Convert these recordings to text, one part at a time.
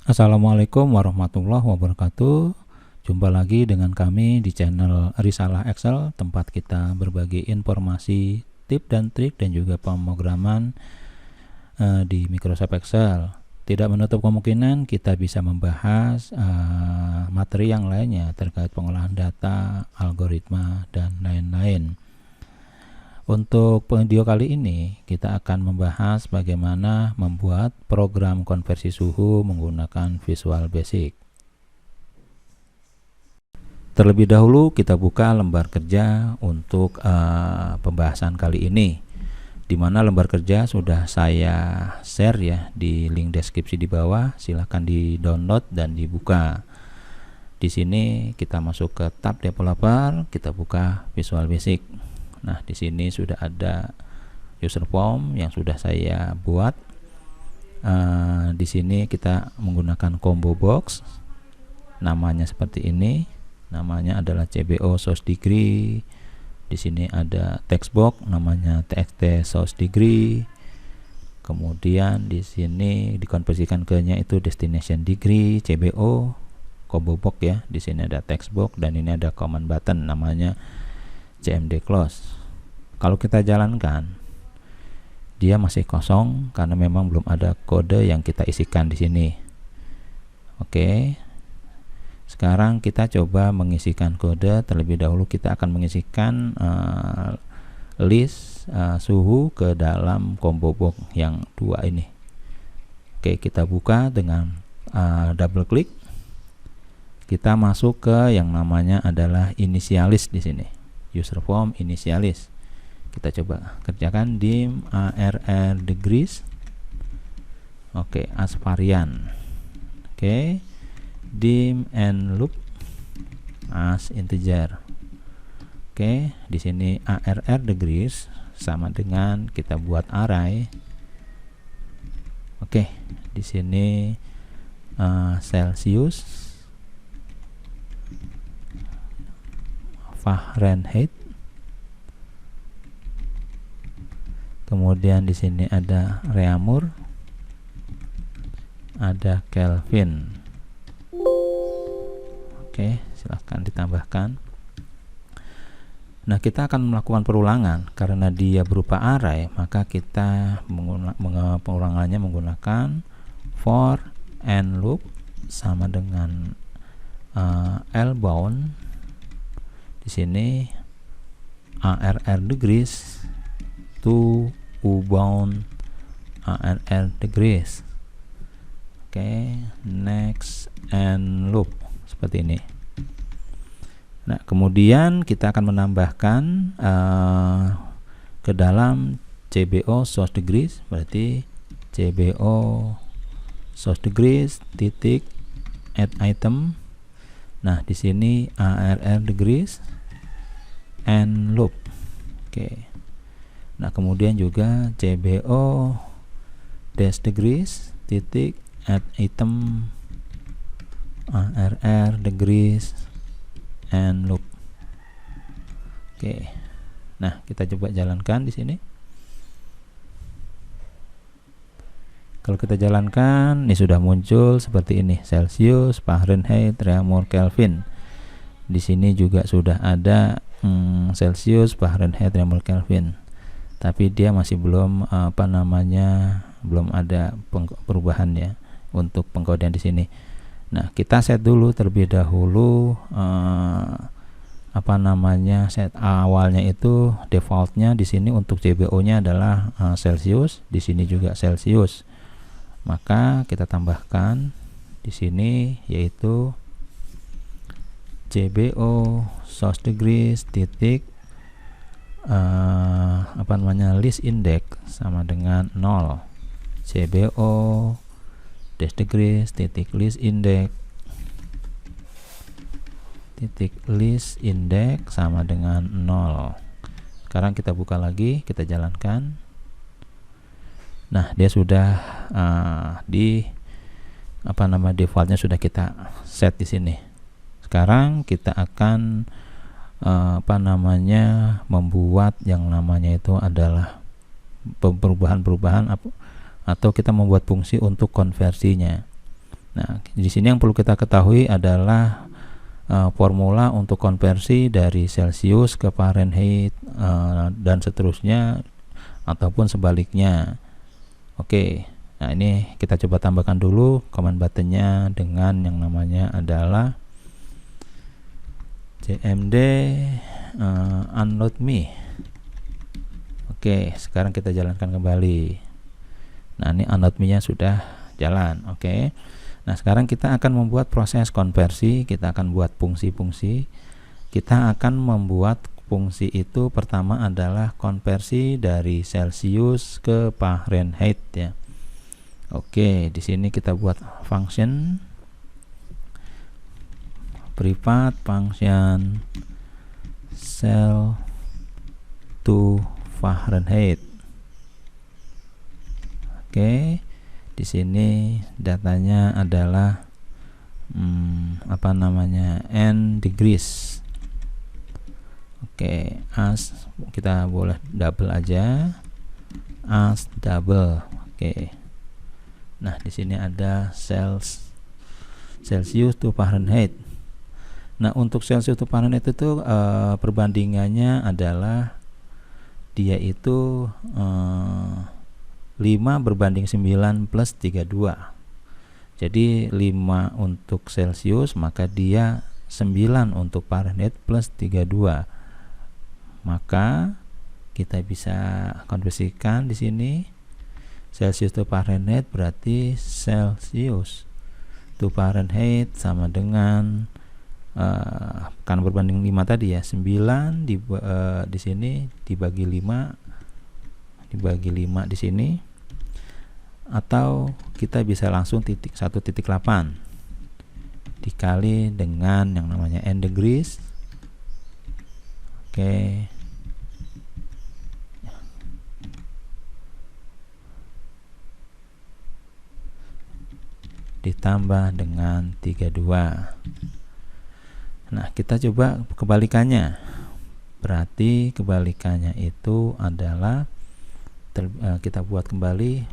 Assalamualaikum warahmatullahi wabarakatuh. Jumpa lagi dengan kami di channel Risalah Excel, tempat kita berbagi informasi, tips dan trik dan juga pemrograman di Microsoft Excel. Tidak menutup kemungkinan kita bisa membahas materi yang lainnya terkait pengolahan data, algoritma, dan lain-lain. Untuk video kali ini kita akan membahas bagaimana membuat program konversi suhu menggunakan Visual Basic. Terlebih dahulu kita buka lembar kerja untuk pembahasan kali ini, di mana lembar kerja sudah saya share ya di link deskripsi di bawah. Silahkan di download dan dibuka. Di sini kita masuk ke tab developer, kita buka Visual Basic. Nah, di sini sudah ada user form yang sudah saya buat. Di sini kita menggunakan combo box, namanya seperti ini. Namanya adalah CBO source degree. Di sini ada text box, namanya txt source degree. Kemudian di sini dikonversikan ke nya itu destination degree, CBO, combo box ya. Di sini ada text box dan ini ada command button, namanya CMD close. Kalau kita jalankan, dia masih kosong karena memang belum ada kode yang kita isikan di sini. Oke. Sekarang kita coba mengisikan kode. Terlebih dahulu kita akan mengisikan list suhu ke dalam combo box yang dua ini. Oke, kita buka dengan double klik. Kita masuk ke yang namanya adalah inisialis di sini. User form inisialis. Kita coba kerjakan dim arr degrees. Oke, as varian. Oke, dim and loop as integer. Oke, di sini arr degrees sama dengan kita buat array. Oke, di sini Celsius, Fahrenheit. Kemudian di sini ada Reaumur, ada Kelvin. Oke, silahkan ditambahkan. Nah, kita akan melakukan perulangan karena dia berupa array, maka kita pengulangannya menggunakan for and loop sama dengan L bound. Di sini arr degrees to U bound arr degrees. Oke, next and loop seperti ini. Nah, kemudian kita akan menambahkan ke dalam CBO source degrees, berarti CBO source degrees titik add item. Nah, di sini arr degrees and loop. Oke. Nah, kemudian juga CBO dash degrees titik add item arr degrees and loop. Oke. Nah, kita coba jalankan di sini. Kalau kita jalankan, ini sudah muncul seperti ini: Celsius, Fahrenheit, Reaumur, Kelvin. Di sini juga sudah ada Celsius, Fahrenheit, Reaumur, Kelvin. Tapi dia masih belum belum ada perubahan ya untuk pengkodean di sini. Nah, kita set dulu terlebih dahulu set awalnya itu defaultnya di sini untuk CBO-nya adalah Celsius, di sini juga Celsius. Maka kita tambahkan di sini yaitu CBO source degrees titik list index sama dengan 0. CBO dash degrees titik list index sama dengan 0. Sekarang kita buka lagi, kita jalankan. Nah, dia sudah defaultnya sudah kita set di sini. Sekarang kita akan membuat yang namanya itu adalah perubahan-perubahan atau kita membuat fungsi untuk konversinya. Nah, di sini yang perlu kita ketahui adalah formula untuk konversi dari Celsius ke Fahrenheit dan seterusnya ataupun sebaliknya. Oke. Nah, ini kita coba tambahkan dulu command buttonnya dengan yang namanya adalah cmd unload me. Oke, sekarang kita jalankan kembali. Nah, ini unload me nya sudah jalan. Oke. Nah, sekarang kita akan membuat proses konversi. Kita akan buat fungsi-fungsi. Kita akan membuat fungsi itu pertama adalah konversi dari Celsius ke Fahrenheit ya. Oke, di sini kita buat function private function cell to Fahrenheit. Oke. Di sini datanya adalah apa namanya, n degrees. Oke, as kita boleh double aja, as double. Oke. Nah, di sini ada Celsius to Fahrenheit. Nah, untuk Celsius to Fahrenheit itu perbandingannya adalah dia itu 5 berbanding 9 plus 32. Jadi 5 untuk Celsius, maka dia 9 untuk Fahrenheit plus 32. Maka kita bisa konversikan di sini Celsius to Fahrenheit berarti Celsius to Fahrenheit sama dengan kan berbanding 5 tadi ya, 9 di sini dibagi 5 di sini, atau kita bisa langsung 1.8 dikali dengan yang namanya n degrees. Oke. Ditambah dengan 32. Nah, kita coba kebalikannya. Berarti kebalikannya itu adalah kita buat kembali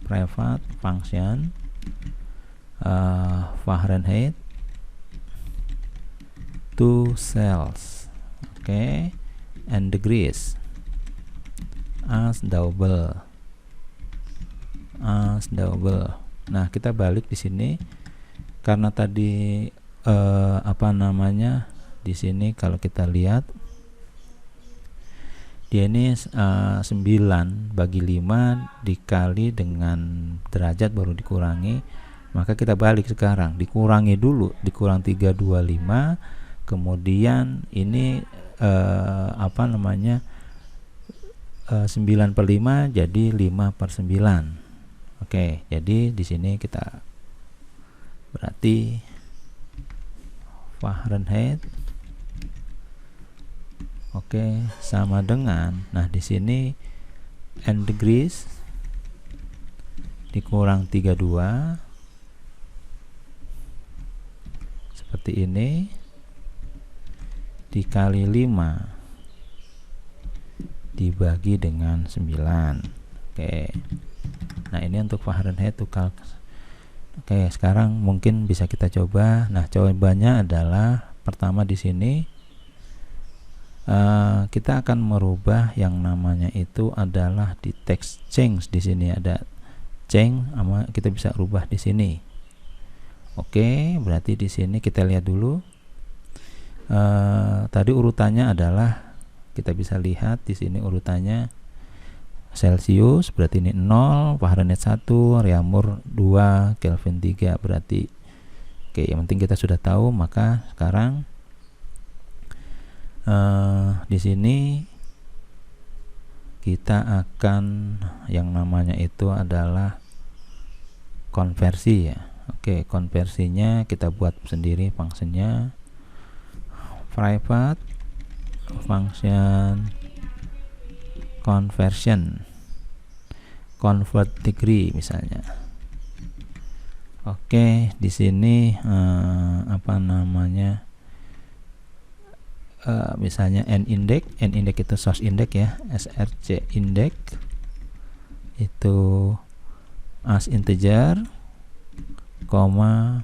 private function Fahrenheit to cells. Oke. And degrees as double. Nah, kita balik di sini karena tadi apa namanya, di sini kalau kita lihat dia ini 9 bagi 5 dikali dengan derajat baru dikurangi, maka kita balik sekarang, dikurangi dulu, dikurang 325, kemudian ini apa namanya 9/5 jadi 5/9. Oke, jadi di sini kita berarti Fahrenheit oke sama dengan, nah di sini n degrees dikurang 32 seperti ini dikali 5 dibagi dengan 9. Oke. Nah, ini untuk Fahrenheit tuh Oke, sekarang mungkin bisa kita coba. Nah, jawabannya adalah pertama di sini kita akan merubah yang namanya itu adalah di text change. Di sini ada change, sama kita bisa rubah di sini. Oke, berarti di sini kita lihat dulu. Tadi urutannya adalah kita bisa lihat di sini urutannya Celsius berarti ini 0, Fahrenheit 1, Reaumur 2, Kelvin 3 berarti. Oke, yang penting kita sudah tahu, maka sekarang di sini kita akan yang namanya itu adalah konversi ya. Oke, konversinya kita buat sendiri fungsinya private function conversion convert degree misalnya. Oke, di sini apa namanya misalnya n index itu source index ya, src index itu as integer koma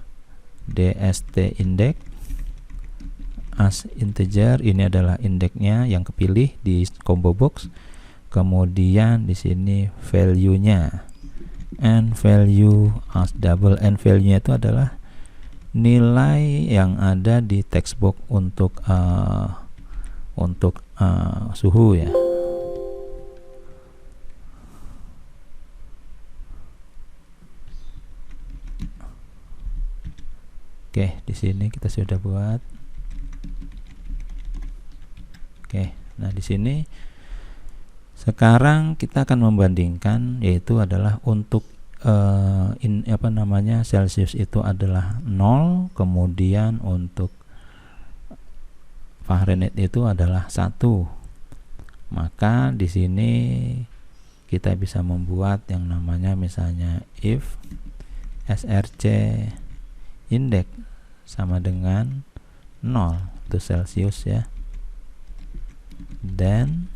dst index as integer, ini adalah indeksnya yang kepilih di combo box. Kemudian di sini value-nya and value as double, and value-nya itu adalah nilai yang ada di text box untuk suhu ya. Oke, di sini kita sudah buat. Oke, nah di sini sekarang kita akan membandingkan, yaitu adalah untuk Celsius itu adalah 0, kemudian untuk Fahrenheit itu adalah 1. Maka di sini kita bisa membuat yang namanya misalnya if src index sama dengan 0 itu Celsius ya, dan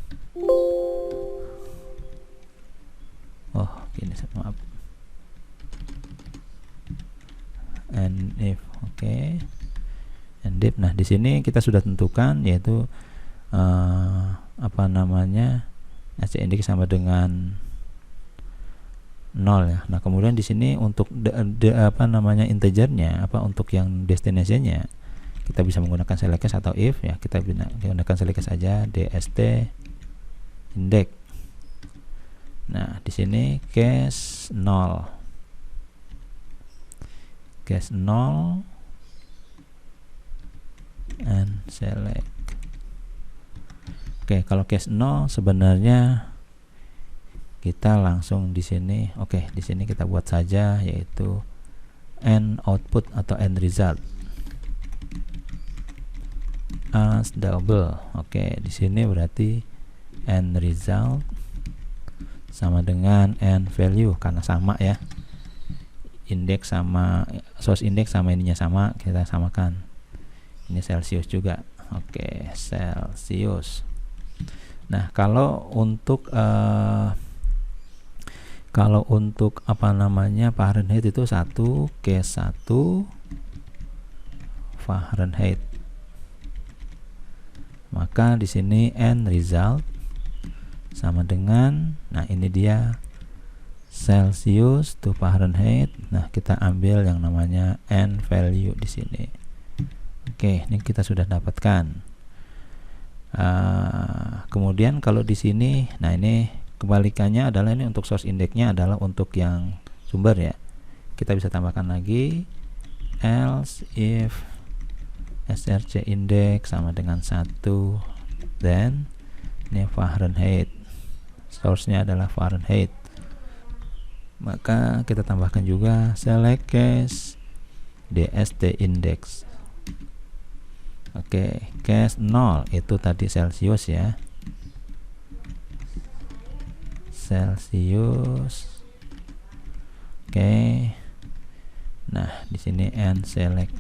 gini, maaf, and if and if. Nah di sini kita sudah tentukan, yaitu SC index sama dengan 0 ya. Nah kemudian di sini untuk integernya, untuk yang destination-nya, kita bisa menggunakan select case atau if ya. Kita gunakan select case aja, dst index. Nah di sini case 0 and select. Oke, kalau case 0 sebenarnya kita langsung di sini. Oke, di sini kita buat saja, yaitu end output atau end result as double. Oke, di sini berarti end result sama dengan end value, karena sama ya, index sama source index sama ininya sama, kita samakan. Ini Celsius juga. Oke, Celsius. Nah kalau untuk Fahrenheit itu 1 case 1 Fahrenheit. Maka di sini end result sama dengan, nah ini dia Celsius to Fahrenheit. Nah kita ambil yang namanya end value di sini. Oke, ini kita sudah dapatkan. Kemudian kalau di sini, nah ini kebalikannya adalah, ini untuk source indexnya adalah untuk yang sumber ya. Kita bisa tambahkan lagi else if src index sama dengan 1, dan ini Fahrenheit, source-nya adalah Fahrenheit. Maka kita tambahkan juga select case dst index. Oke, case 0 itu tadi Celsius ya, Celsius. Oke, nah di sini end select.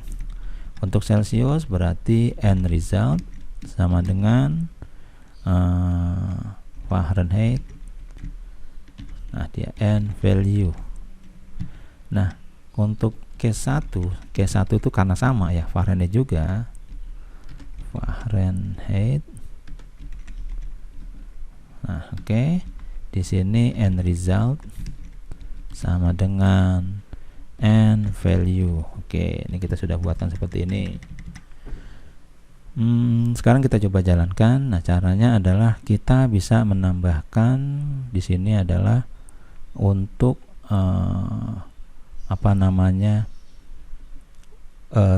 Untuk Celsius berarti end result sama dengan Fahrenheit. Nah dia end value. Nah untuk case 1 itu karena sama ya, Fahrenheit juga, Fahrenheit. Nah oke, di sini end result sama dengan end value. Oke, ini kita sudah buatkan seperti ini. Sekarang kita coba jalankan. Nah caranya adalah kita bisa menambahkan di sini adalah untuk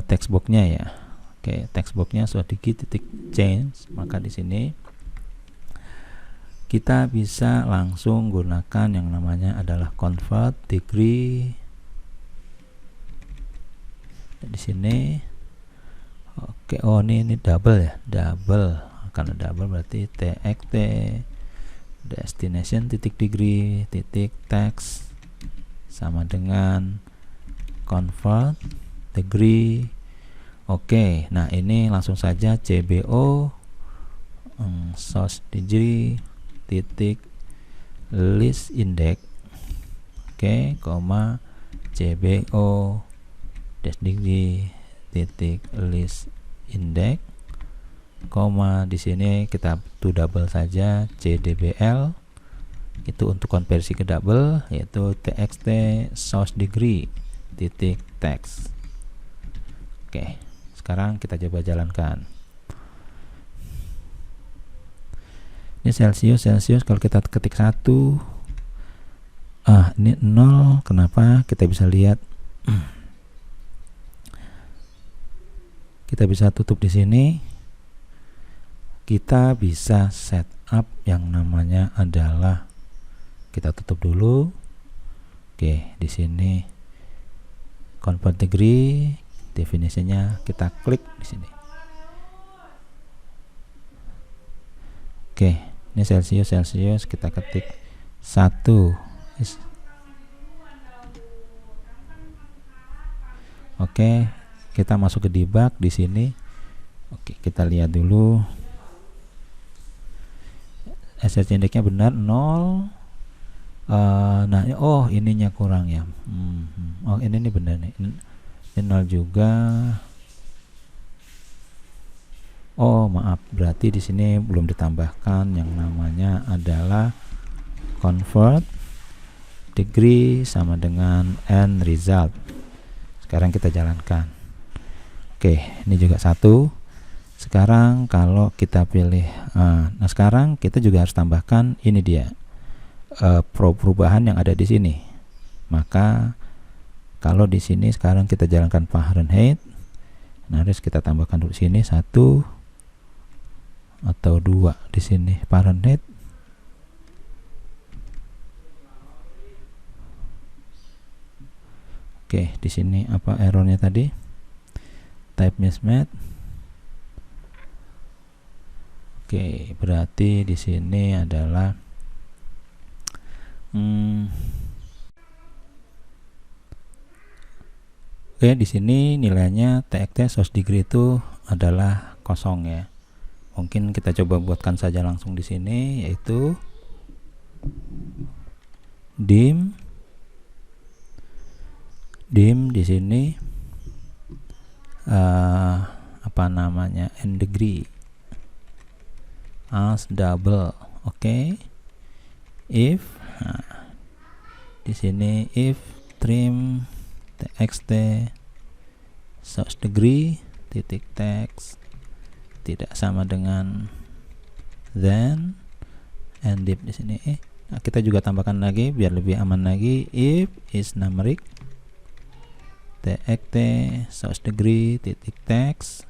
text box-nya ya. Oke, text box-nya sudah titik change, maka di sini kita bisa langsung gunakan yang namanya adalah convert degree di sini. Oke, ini double ya, double. Karena double berarti txt destination titik degree titik text sama dengan convert degree. Oke, nah ini langsung saja cbo source degree titik list index, oke, koma cbo dash degree titik list index, koma di sini kita to double saja cdbl, itu untuk konversi ke double, yaitu txt source degree titik text. Oke, sekarang kita coba jalankan. Ini Celsius, kalau kita ketik 1, ini 0, kenapa? Kita bisa lihat, kita bisa tutup di sini. Kita bisa setup yang namanya adalah, kita tutup dulu. Oke, di sini convert degree, definisinya kita klik di sini. Oke, ini Celsius, kita ketik 1. Oke, kita masuk ke debug di sini. Oke, kita lihat dulu. SRC indexnya benar 0. Nah, oh ininya kurang ya. Oh ini benar nih. Ini 0 juga. Oh maaf, berarti di sini belum ditambahkan yang namanya adalah convert degree sama dengan end result. Sekarang kita jalankan. Oke, ini juga 1. Sekarang kalau kita pilih, nah sekarang kita juga harus tambahkan ini dia perubahan yang ada di sini. Maka kalau di sini sekarang kita jalankan Fahrenheit, nah harus kita tambahkan dulu sini 1 atau 2 di sini Fahrenheit. Oke, di sini apa errornya tadi? Type mismatch. Oke, berarti di sini adalah oke, di sini nilainya txt source degree itu adalah 0 ya. Mungkin kita coba buatkan saja langsung di sini, yaitu dim di sini apa namanya, end degree as double. Oke. If di sini if trim txt source degree titik text tidak sama dengan then, and if di sini nah, kita juga tambahkan lagi biar lebih aman lagi, if is numeric txt source degree titik text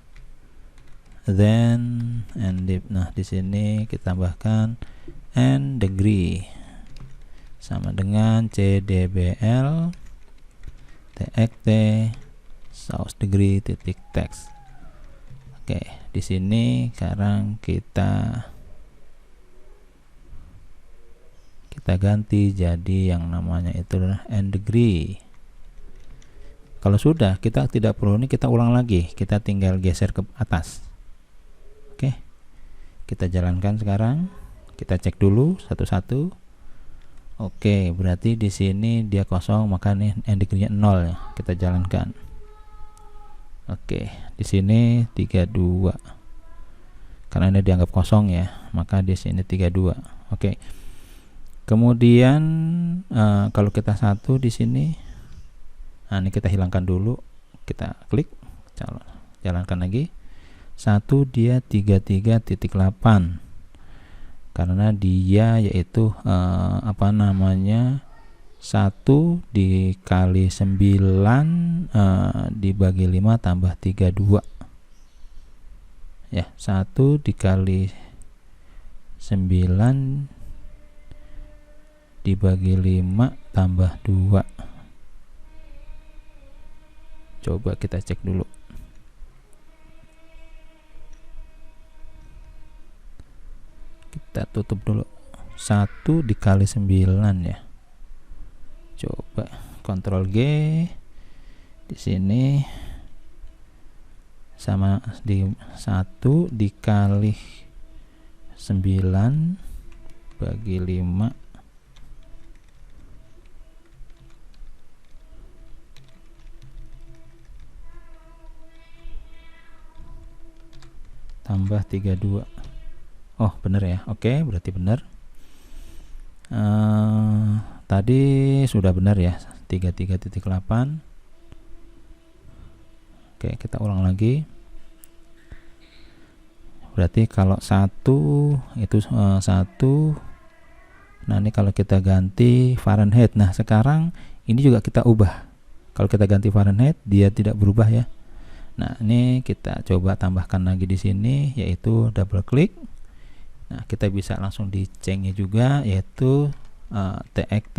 then and if. Nah di sini kita tambahkan and degree sama dengan cdbl txt source degree titik text. Oke, di sini sekarang kita ganti jadi yang namanya itu adalah end degree. Kalau sudah, kita tidak perlu ini, kita ulang lagi, kita tinggal geser ke atas. Oke, kita jalankan sekarang, kita cek dulu satu-satu. Oke, berarti di sini dia 0, maka nih end degree-nya 0 ya. Kita jalankan. Oke, di sini 32. Karena ini dianggap 0 ya, maka di sini 32. Oke. Kemudian kalau kita 1 di sini, nah ini kita hilangkan dulu, kita klik, jalankan lagi. 1 dia 33.8 karena dia yaitu apa namanya 1 dikali 9 dibagi 5 tambah 32 ya, 1 dikali 9 dibagi 5 tambah 2. Coba kita cek dulu. Kita tutup dulu. 1 dikali 9 ya. Coba Ctrl G di sini sama di 1 dikali 9 bagi 5 . tambah 32. Oh bener ya, oke berarti bener. Tadi sudah benar ya, 33.8. Oke, kita ulang lagi. Berarti kalau 1 itu 1. Nah ini kalau kita ganti Fahrenheit. Nah sekarang ini juga kita ubah. Kalau kita ganti Fahrenheit dia tidak berubah ya. Nah ini kita coba tambahkan lagi di sini, yaitu double klik. Nah kita bisa langsung dicengnya juga, yaitu TXT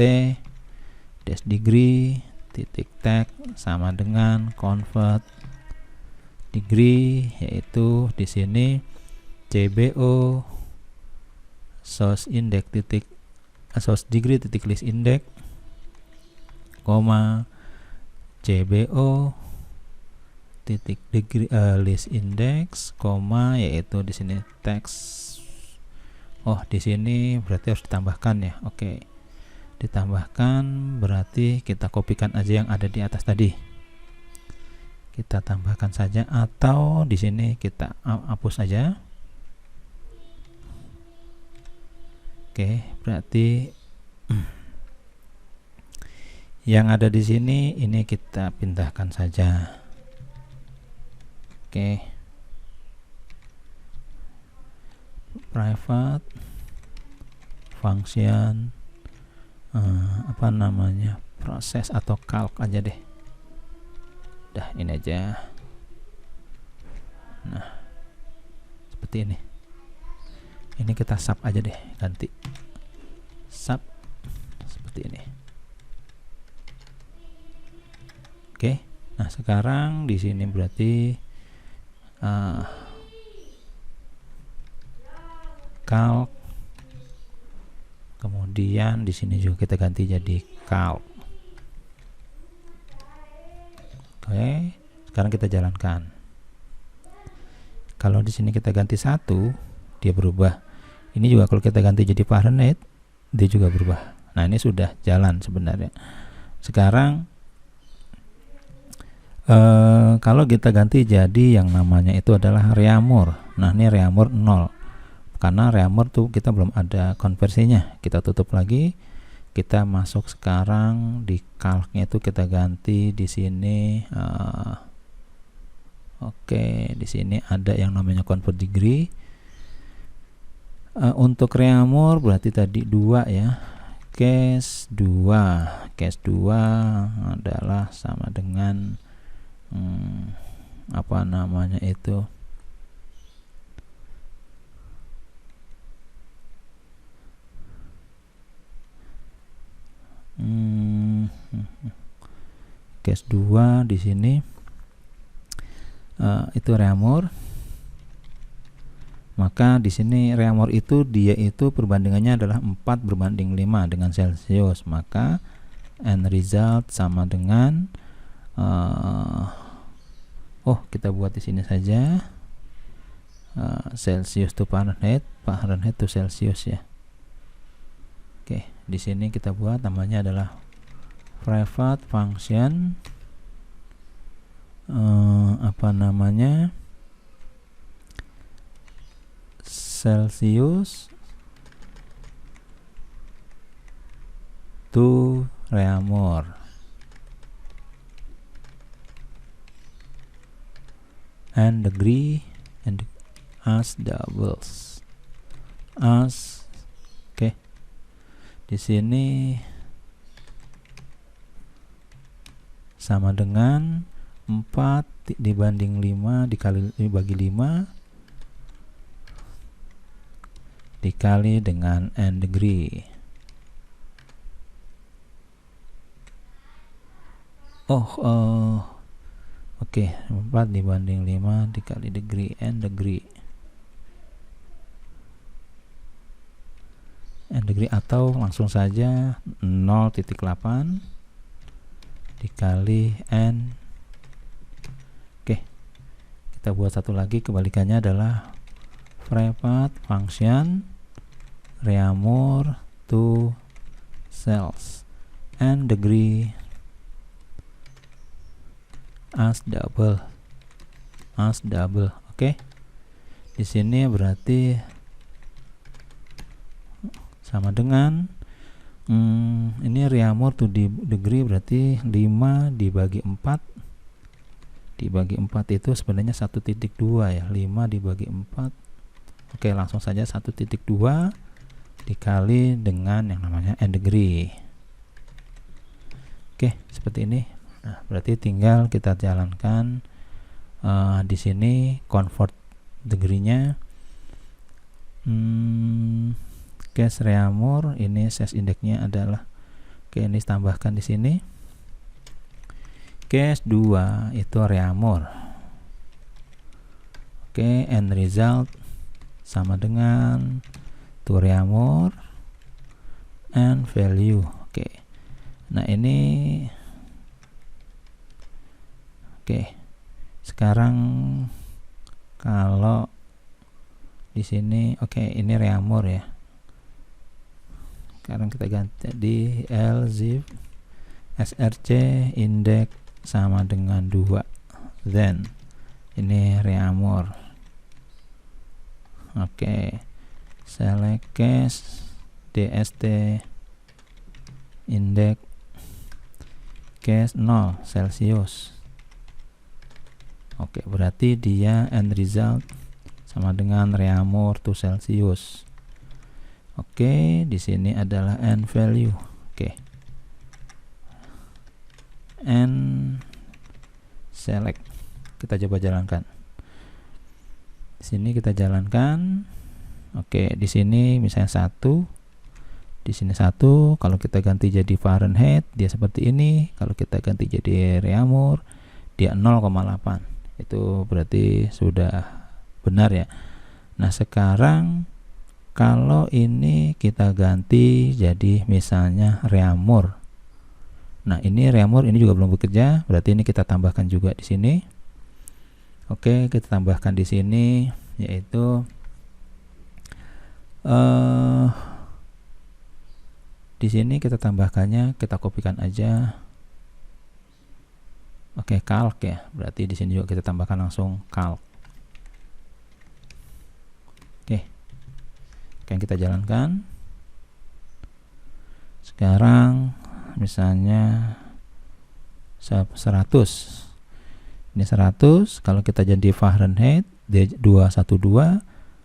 dash degree titik tag sama dengan convert degree, yaitu di sini CBO source index titik source degree titik list index, koma CBO titik degree list index, koma, yaitu di sini text. Oh di sini berarti harus ditambahkan ya. Oke, ditambahkan berarti kita kopikan aja yang ada di atas tadi, kita tambahkan saja, atau di sini kita hapus aja. Oke, berarti yang ada di sini ini kita pindahkan saja. Oke, private function apa namanya, proses atau calc aja deh. Dah ini aja. Nah seperti ini. Ini kita sub aja deh, ganti sub seperti ini. Oke, nah sekarang di sini berarti calc, kemudian di sini juga kita ganti jadi calc. Oke, sekarang kita jalankan. Kalau di sini kita ganti 1, dia berubah. Ini juga kalau kita ganti jadi Fahrenheit, dia juga berubah. Nah ini sudah jalan sebenarnya. Sekarang kalau kita ganti jadi yang namanya itu adalah reamur. Nah ini reamur 0, karena reamur tuh kita belum ada konversinya. Kita tutup lagi, kita masuk sekarang di calcnya itu kita ganti di sini. Oke, di sini ada yang namanya convert degree. Untuk reamur berarti tadi 2 ya. Case 2 adalah sama dengan apa namanya itu, case 2 di sini itu reamur. Maka di sini reamur itu dia itu perbandingannya adalah 4:5 dengan Celsius. Maka end result sama dengan kita buat di sini saja Celsius to Fahrenheit, Fahrenheit to Celsius ya. Oke, di sini kita buat namanya adalah private function apa namanya, Celsius to reamur. And degree and as doubles as. Oke, di sini sama dengan 4 dibanding 5 dibagi 5 dikali dengan n degree. Oke, 4 dibanding 5 dikali degree, n degree. N degree, atau langsung saja 0.8 dikali n. Oke, kita buat satu lagi, kebalikannya adalah private function reamur to cells n degree as double. Oke, Di sini berarti sama dengan ini Reaumur to degree berarti 5 dibagi 4 itu sebenarnya 1.2 ya. 5 dibagi 4. Oke, langsung saja 1.2 dikali dengan yang namanya n degree. Oke, seperti ini. Nah, berarti tinggal kita jalankan di sini convert degree-nya. Case Reaumur, ini size indeksnya adalah, oke, ini tambahkan di sini. Case 2 itu Reaumur. Oke, end result sama dengan to Reaumur and value. Oke. Nah, ini oke. Sekarang kalau di sini ini Reaumur ya. Sekarang kita ganti di LZIP SRC index sama dengan 2. Then ini Reaumur. Oke. Select case DST index case 0 Celsius. Oke, berarti dia end result sama dengan Reaumur to Celsius. Oke, di sini adalah end value. Oke. And select. Kita coba jalankan. Di sini kita jalankan. Oke, di sini misalnya 1. Di sini 1. Kalau kita ganti jadi Fahrenheit, dia seperti ini. Kalau kita ganti jadi Reaumur, dia 0,8. Itu berarti sudah benar ya. Nah, sekarang kalau ini kita ganti jadi misalnya Reaumur. Nah, ini Reaumur, ini juga belum bekerja, berarti ini kita tambahkan juga di sini. Oke, kita tambahkan di sini yaitu di sini kita tambahkannya, kita kopikan aja. Oke, calc ya. Berarti di sini juga kita tambahkan langsung calc. Oke. Oke, kita jalankan. Sekarang misalnya 100. Ini 100, kalau kita jadi Fahrenheit dia 212,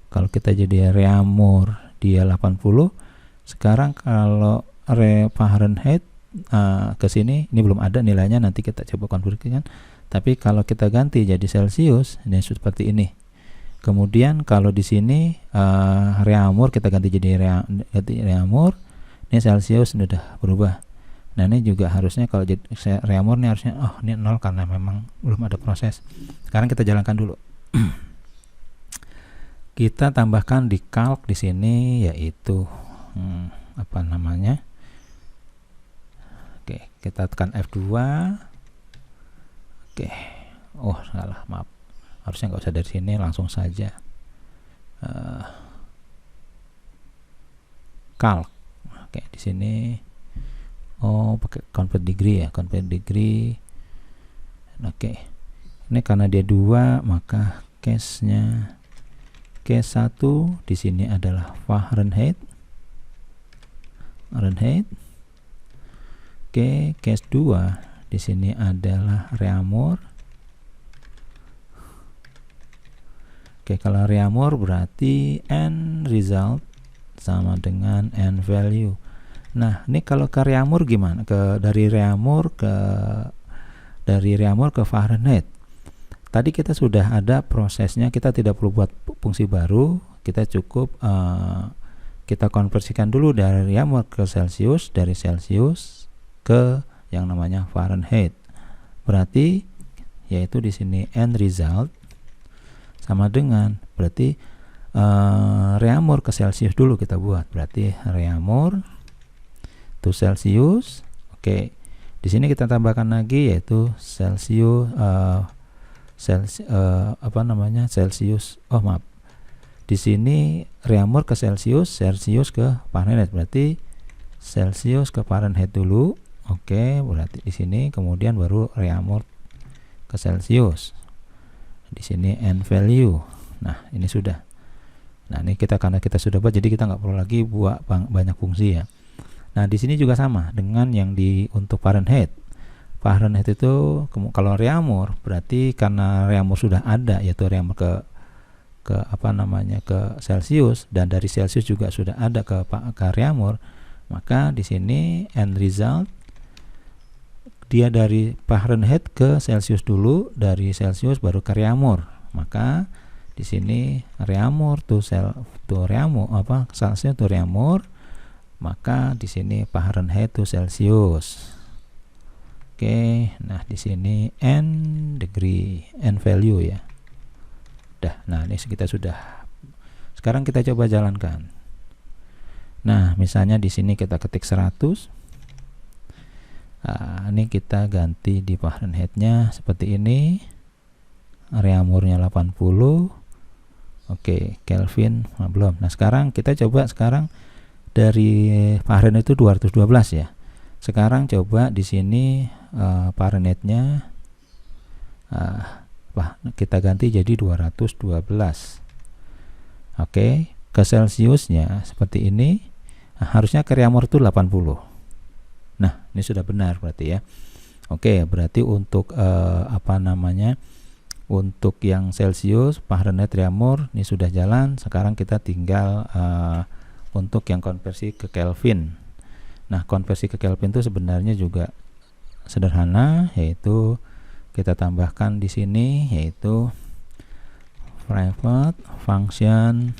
kalau kita jadi Reaumur dia 80. Sekarang kalau Fahrenheit ke sini ini belum ada nilainya, nanti kita coba konversikan. Tapi kalau kita ganti jadi Celsius, ini seperti ini. Kemudian kalau di sini Reaumur kita ganti jadi Reaumur, ini Celsius sudah berubah. Nah, ini juga harusnya kalau jadi Reaumur ini harusnya ini 0 karena memang belum ada proses. Sekarang kita jalankan dulu. Kita tambahkan di calc di sini yaitu apa namanya? Oke, kita tekan F2. Oke. Oh, salah, maaf. Harusnya nggak usah dari sini, langsung saja calc. Oke, di sini pakai convert degree ya, convert degree. Oke. Ini karena dia 2, maka case-nya case 1 di sini adalah Fahrenheit. Oke, case 2 di sini adalah Reaumur. Oke, kalau Reaumur berarti end result sama dengan end value. Nah, ini kalau ke Reaumur gimana? Dari Reaumur ke Fahrenheit. Tadi kita sudah ada prosesnya, kita tidak perlu buat fungsi baru, kita cukup kita konversikan dulu dari Reaumur ke Celsius, dari Celsius ke yang namanya Fahrenheit. Berarti yaitu di sini end result sama dengan berarti Reaumur ke Celsius dulu kita buat. Berarti Reaumur to Celsius. Oke. Di sini kita tambahkan lagi yaitu Celsius Celsius. Oh, maaf. Di sini Reaumur ke Celsius, Celsius ke Fahrenheit. Berarti Celsius ke Fahrenheit dulu. Oke, berarti di sini kemudian baru Reaumur ke Celsius. Di sini end value. Nah, ini sudah. Nah, ini karena kita sudah buat, jadi kita nggak perlu lagi buat banyak fungsi ya. Nah, di sini juga sama dengan yang untuk Fahrenheit. Fahrenheit itu kalau reamur berarti karena reamur sudah ada, yaitu reamur ke Celsius, dan dari Celsius juga sudah ada ke reamur, maka di sini end result dia dari Fahrenheit ke Celsius dulu, dari Celsius baru ke reamur. Maka di sini reamur Celsius to reamur, maka di sini Fahrenheit to Celsius. Oke, nah di sini n degree, n value ya. Nah ini kita sudah. Sekarang kita coba jalankan. Nah, misalnya di sini kita ketik 100. Ini kita ganti di Fahrenheit-nya seperti ini. Reamurnya 80. Oke, Kelvin belum. Nah, sekarang kita coba dari Fahrenheit itu 212 ya. Sekarang coba di sini Fahrenheit-nya kita ganti jadi 212. Oke, ke Celsiusnya seperti ini. Nah, harusnya ke reamur itu 80. Nah, ini sudah benar berarti ya. Oke, berarti untuk untuk yang Celsius, Fahrenheit, reamur ini sudah jalan. Sekarang kita tinggal untuk yang konversi ke Kelvin. Nah, konversi ke Kelvin itu sebenarnya juga sederhana, yaitu kita tambahkan di sini, yaitu private function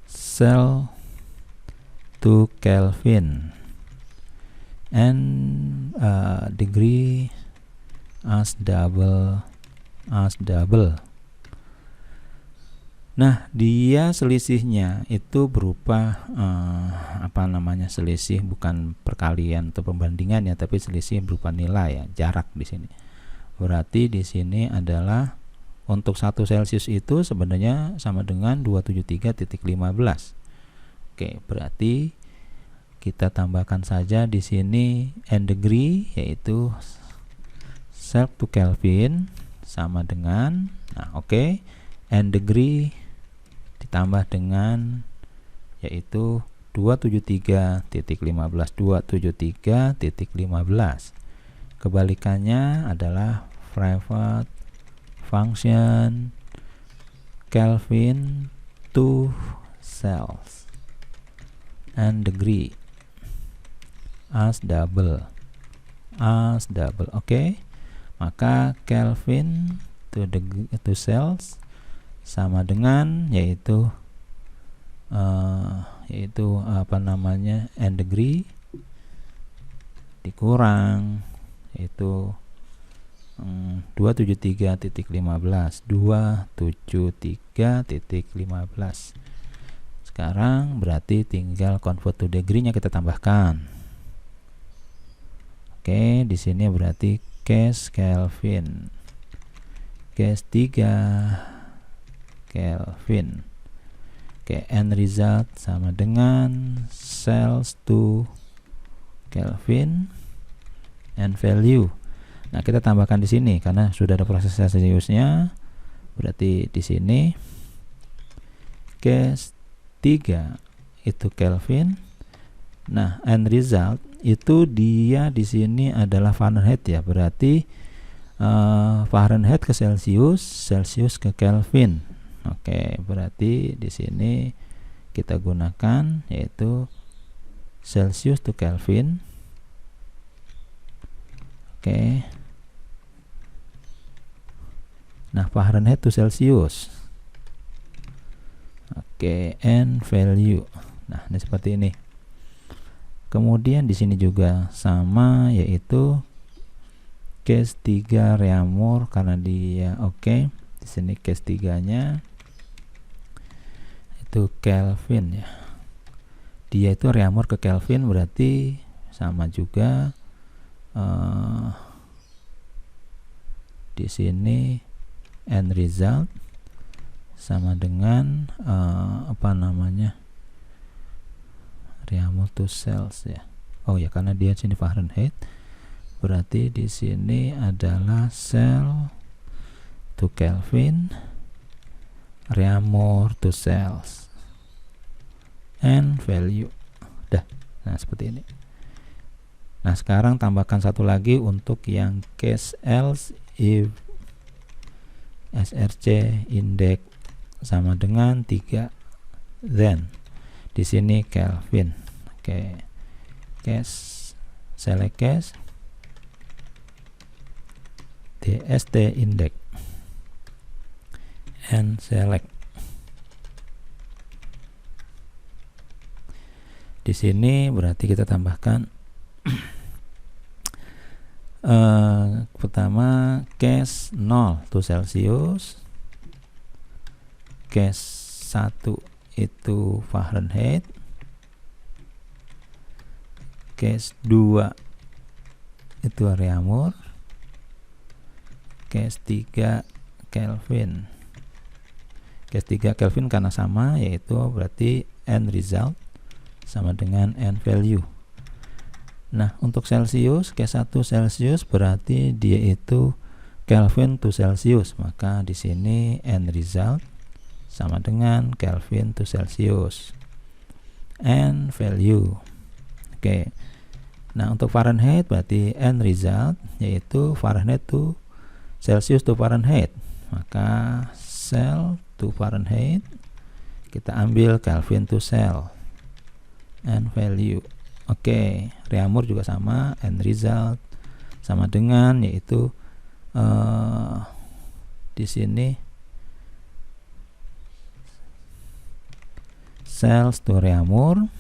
cell to Kelvin and degree as double. Nah, dia selisihnya itu berupa selisih bukan perkalian atau pembandingan ya, tapi selisih berupa nilai ya, jarak di sini. Berarti di sini adalah untuk 1 Celsius itu sebenarnya sama dengan 273.15. Oke, berarti kita tambahkan saja di sini n degree, yaitu self to Kelvin sama dengan n degree ditambah dengan yaitu 273.15. Kebalikannya adalah private function Kelvin to cells and degree as double. Oke, maka Kelvin to cells sama dengan yaitu n degree dikurang yaitu 273.15. Sekarang berarti tinggal convert to degree-nya kita tambahkan. Oke, di sini berarti case Kelvin, case 3 Kelvin. Oke, end result sama dengan cells to Kelvin and value. Nah, kita tambahkan di sini karena sudah ada proses Celsiusnya. Berarti di sini case 3 itu Kelvin. Nah, end result itu dia di sini adalah Fahrenheit ya. Berarti Fahrenheit ke Celsius, Celsius ke Kelvin. Oke, berarti di sini kita gunakan yaitu Celsius to Kelvin. Oke. Nah, Fahrenheit to Celsius. Oke, and value. Nah, ini seperti ini. Kemudian di sini juga sama, yaitu case 3 reamur karena dia oke. Di sini case 3-nya itu Kelvin ya. Dia itu reamur ke Kelvin, berarti sama juga di sini end result sama dengan reamur to cells ya. Oh ya, karena dia sini Fahrenheit, berarti di sini adalah cell to Kelvin Reamur to sales and value. Dah. Nah, seperti ini. Nah, sekarang tambahkan satu lagi untuk yang case else if SRC index sama dengan 3, then di sini Kelvin. Oke. Case, select case, DST index and select. Di sini berarti kita tambahkan pertama case 0 to Celsius, case 1 itu Fahrenheit, case 2 itu Reaumur, case 3 Kelvin. Case 3 Kelvin karena sama, yaitu berarti end result sama dengan end value. Nah, untuk Celsius, case 1 Celsius berarti dia itu Kelvin to Celsius, maka di sini end result sama dengan Kelvin to Celsius. End value. Oke. Nah, untuk Fahrenheit berarti end result yaitu Fahrenheit to Celsius to Fahrenheit. Maka cell to Fahrenheit kita ambil Kelvin to cell. End value. Oke, Reaumur juga sama, end result sama dengan yaitu di sini cells to Reaumur,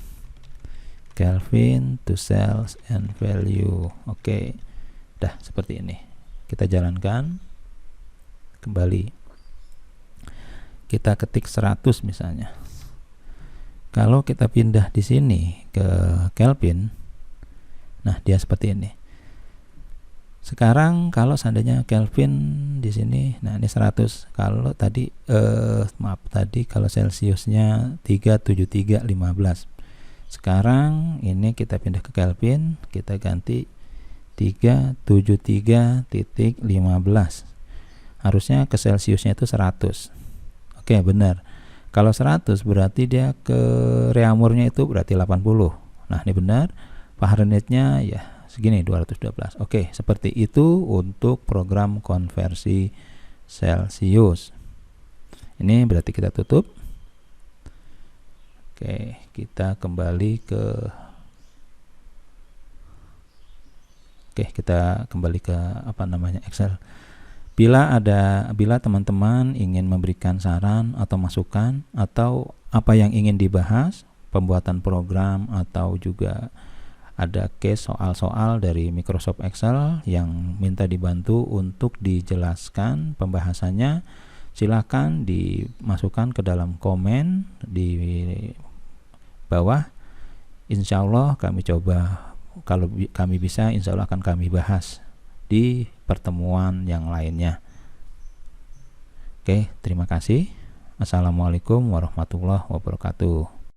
Kelvin to cells and value. Oke, dah seperti ini. Kita jalankan kembali. Kita ketik 100 misalnya. Kalau kita pindah di sini ke Kelvin, nah dia seperti ini. Sekarang kalau seandainya Kelvin di sini, nah ini 100. Kalau tadi tadi kalau Celsiusnya 373,15. Sekarang ini kita pindah ke Kelvin, kita ganti 373.15. Harusnya ke Celsiusnya itu 100. Oke, benar. Kalau 100 berarti dia ke Reaumurnya itu berarti 80. Nah, ini benar. Fahrenheitnya ya segini 212. Oke, seperti itu untuk program konversi Celsius. Ini berarti kita tutup. Oke, kita kembali ke Excel. Bila teman-teman ingin memberikan saran atau masukan atau apa yang ingin dibahas, pembuatan program atau juga ada case soal-soal dari Microsoft Excel yang minta dibantu untuk dijelaskan pembahasannya, silakan dimasukkan ke dalam komen di bawah. Insya Allah kami coba, kalau kami bisa insya Allah akan kami bahas di pertemuan yang lainnya. Oke, terima kasih. Assalamualaikum warahmatullahi wabarakatuh.